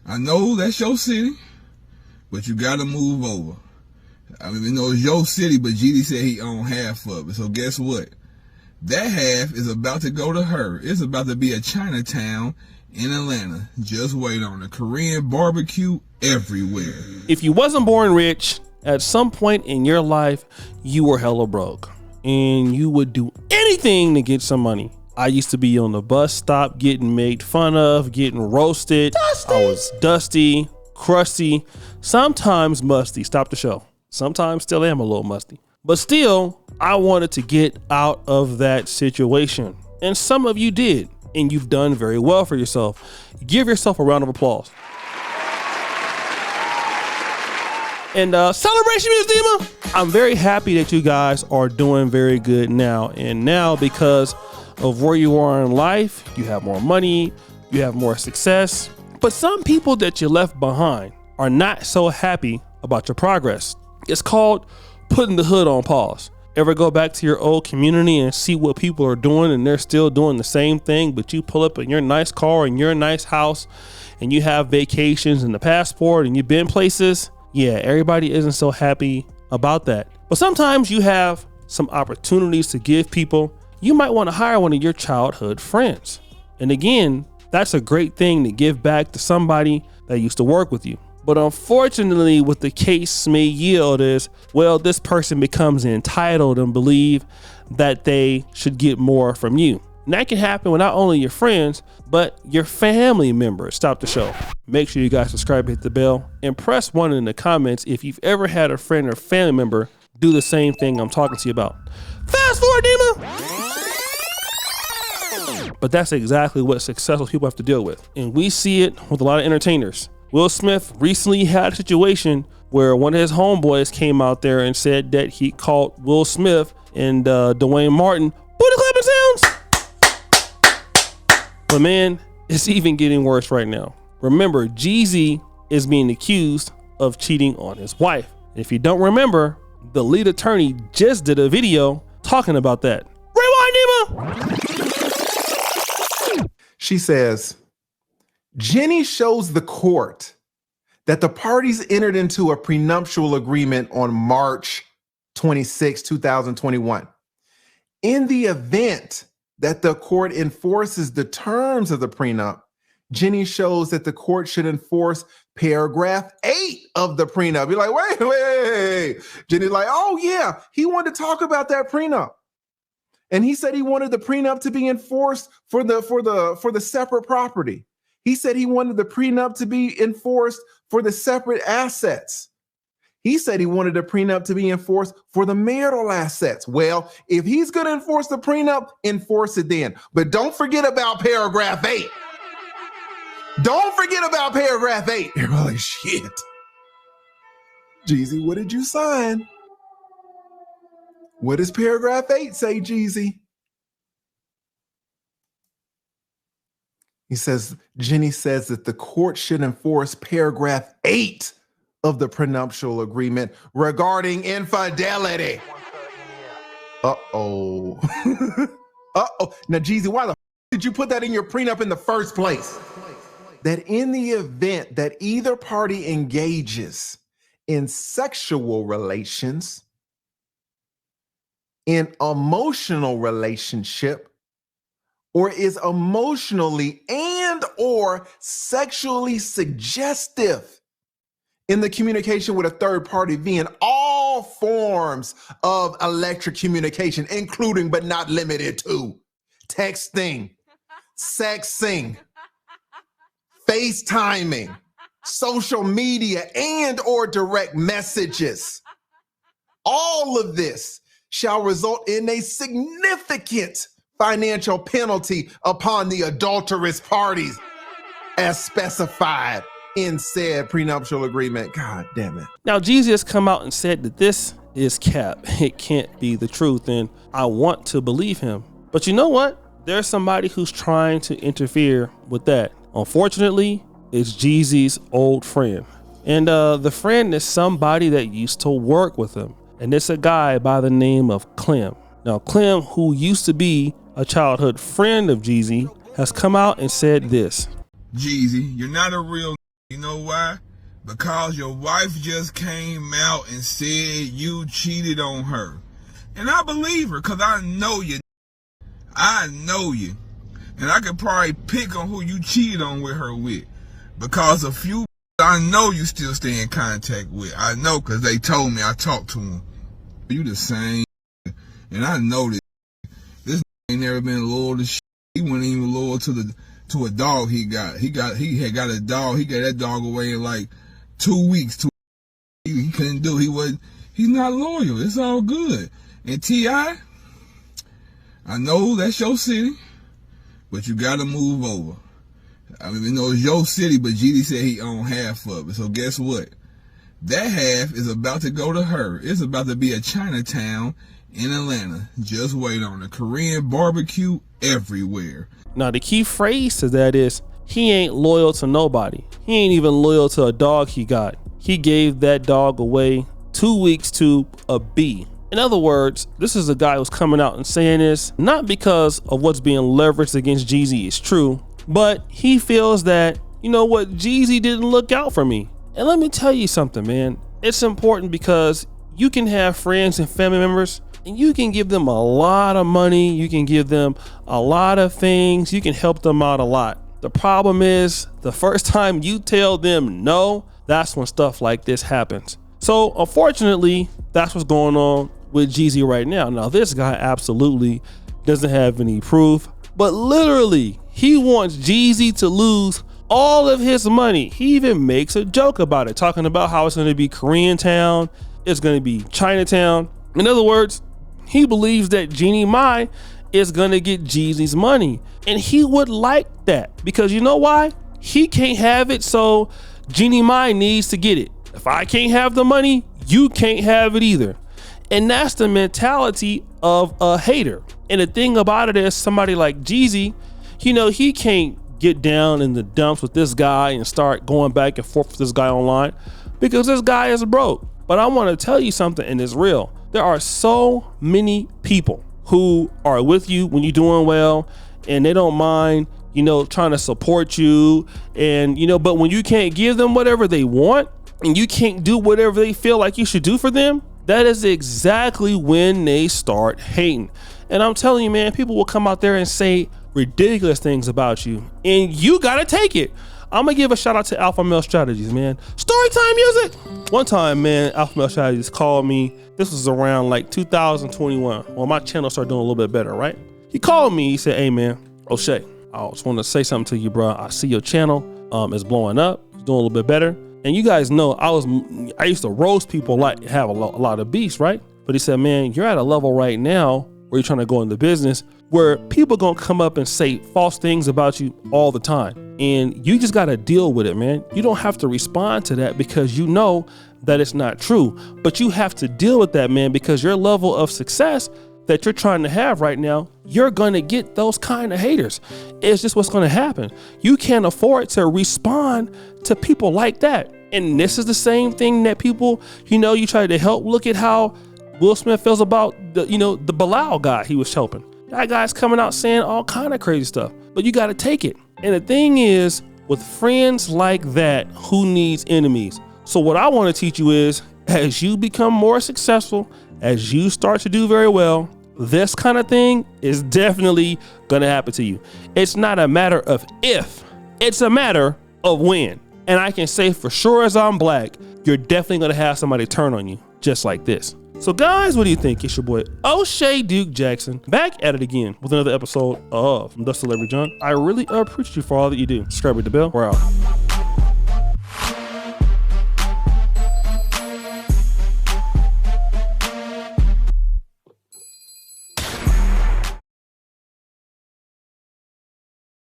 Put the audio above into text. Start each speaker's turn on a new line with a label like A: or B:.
A: I know that's your city, but you gotta move over. I mean, it's your city, but Jeannie said he owned half of it. So guess what? That half is about to go to her. It's about to be a Chinatown in Atlanta. Just wait on it. Korean barbecue everywhere.
B: If you wasn't born rich, at some point in your life, you were hella broke. And you would do anything to get some money. I used to be on the bus stop getting made fun of, getting roasted. Dusty. I was dusty, crusty, sometimes musty. Stop the show. Sometimes still am a little musty. But still, I wanted to get out of that situation. And some of you did. And you've done very well for yourself. Give yourself a round of applause. And celebration music, Dima. I'm very happy that you guys are doing very good now. And now, because of where you are in life, you have more money, you have more success. But some people that you left behind are not so happy about your progress. It's called putting the hood on pause. Ever go back to your old community and see what people are doing and they're still doing the same thing, but you pull up in your nice car and your nice house and you have vacations and the passport and you've been places? Yeah, everybody isn't so happy about that. But sometimes you have some opportunities to give people. You might want to hire one of your childhood friends. And again, that's a great thing to give back to somebody that used to work with you. But unfortunately, what the case may yield is, well, this person becomes entitled and believe that they should get more from you. And that can happen with not only your friends, but your family members. Stop the show. Make sure you guys subscribe, hit the bell, and press 1 in the comments if you've ever had a friend or family member do the same thing I'm talking to you about. Fast forward, Dima. But that's exactly what successful people have to deal with. And we see it with a lot of entertainers. Will Smith recently had a situation where one of his homeboys came out there and said that he called Will Smith and Dwayne Martin booty clapping sounds. But man, it's even getting worse right now. Remember, Jeezy is being accused of cheating on his wife. And if you don't remember, the lead attorney just did a video talking about that. Rewind, Nima.
C: She says, Jeannie shows the court that the parties entered into a prenuptial agreement on March 26, 2021. In the event that the court enforces the terms of the prenup, Jeannie shows that the court should enforce paragraph 8 of the prenup. You're like, wait. Jeannie's like, oh yeah, he wanted to talk about that prenup. And he said he wanted the prenup to be enforced for the separate property. He said he wanted the prenup to be enforced for the separate assets. He said he wanted the prenup to be enforced for the marital assets. Well, if he's going to enforce the prenup, enforce it then. But don't forget about paragraph 8. Don't forget about paragraph 8. You're like, shit. Jeezy, what did you sign? What does paragraph 8 say, Jeezy? He says, Jeannie says that the court should enforce paragraph 8 of the prenuptial agreement regarding infidelity. Uh-oh. Uh-oh. Now, Jeezy, why the did you put that in your prenup in the first place? That in the event that either party engages in sexual relations, in emotional relationship, or is emotionally and or sexually suggestive in the communication with a third party via all forms of electric communication, including but not limited to texting, sexing, FaceTiming, social media, and or direct messages. All of this shall result in a significant financial penalty upon the adulterous parties as specified in said prenuptial agreement. God damn it.
B: Now, Jeezy has come out and said that this is cap. It can't be the truth, and I want to believe him. But you know what? There's somebody who's trying to interfere with that. Unfortunately, it's Jeezy's old friend. And the friend is somebody that used to work with him. And it's a guy by the name of Clem. Now, Clem, who used to be a childhood friend of Jeezy, has come out and said this.
A: Jeezy, you're not a real You know why? Because your wife just came out and said you cheated on her. And I believe her because I know you. I know you. And I could probably pick on who you cheated on with her with. Because a few I know you still stay in contact with. I know because they told me. I talked to them. You the same. And I know this ain't never been loyal to shit. He wasn't even loyal to a dog he got. He had got a dog. He got that dog away in like 2 weeks. He couldn't do. He's not loyal. It's all good. And T.I., I know that's your city, but you gotta move over. I mean, it's your city, but Jeezy said he owned half of it. So guess what? That half is about to go to her. It's about to be a Chinatown in Atlanta. Just wait on it. Korean barbecue everywhere.
B: Now, the key phrase to that is he ain't loyal to nobody. He ain't even loyal to a dog he got. He gave that dog away 2 weeks to a bee. In other words, this is a guy who's coming out and saying this not because of what's being leveraged against Jeezy is true, but he feels that, you know what, Jeezy didn't look out for me. And let me tell you something, man. It's important because you can have friends and family members and you can give them a lot of money. You can give them a lot of things. You can help them out a lot. The problem is the first time you tell them no, that's when stuff like this happens. So unfortunately, that's what's going on with Jeezy right now. Now, this guy absolutely doesn't have any proof, but literally he wants Jeezy to lose all of his money. He even makes a joke about it, talking about how it's going to be Korean town, it's going to be Chinatown. In other words, he believes that Jeannie Mai is going to get Jeezy's money. And he would like that because you know why? He can't have it, so Jeannie Mai needs to get it. If I can't have the money, you can't have it either. And that's the mentality of a hater. And the thing about it is somebody like Jeezy, you know, he can't get down in the dumps with this guy and start going back and forth with this guy online because this guy is broke. But I want to tell you something, and it's real. There are so many people who are with you when you're doing well and they don't mind, you know, trying to support you and, you know, but when you can't give them whatever they want and you can't do whatever they feel like you should do for them, that is exactly when they start hating. And I'm telling you, man, people will come out there and say ridiculous things about you and you got to take it. I'm gonna give a shout out to Alpha Male Strategies, man. Storytime music. One time, man, Alpha Male Strategies called me. This was around like 2021. Well, my channel started doing a little bit better, right? He called me. He said, "Hey, man, O'Shea, I just want to say something to you, bro. I see your channel is blowing up. It's doing a little bit better. And you guys know I used to roast people like have a lot of beefs, right? But he said, man, you're at a level right now where you're trying to go into business where people gonna come up and say false things about you all the time. And you just gotta deal with it, man. You don't have to respond to that because you know that it's not true, but you have to deal with that, man, because your level of success that you're trying to have right now, you're gonna get those kind of haters. It's just what's gonna happen. You can't afford to respond to people like that. And this is the same thing that people, you know, you try to help. Look at how Will Smith feels about the, you know, the Bilal guy he was helping. That guy's coming out saying all kind of crazy stuff, but you got to take it. And the thing is, with friends like that, who needs enemies? So what I want to teach you is, as you become more successful, as you start to do very well, this kind of thing is definitely going to happen to you. It's not a matter of if, it's a matter of when. And I can say for sure as I'm black, you're definitely going to have somebody turn on you just like this. So guys, what do you think? It's your boy O'Shea Duke Jackson back at it again with another episode of The Celebrity Junk. I really appreciate you for all that you do. Subscribe, hit the bell. We're out.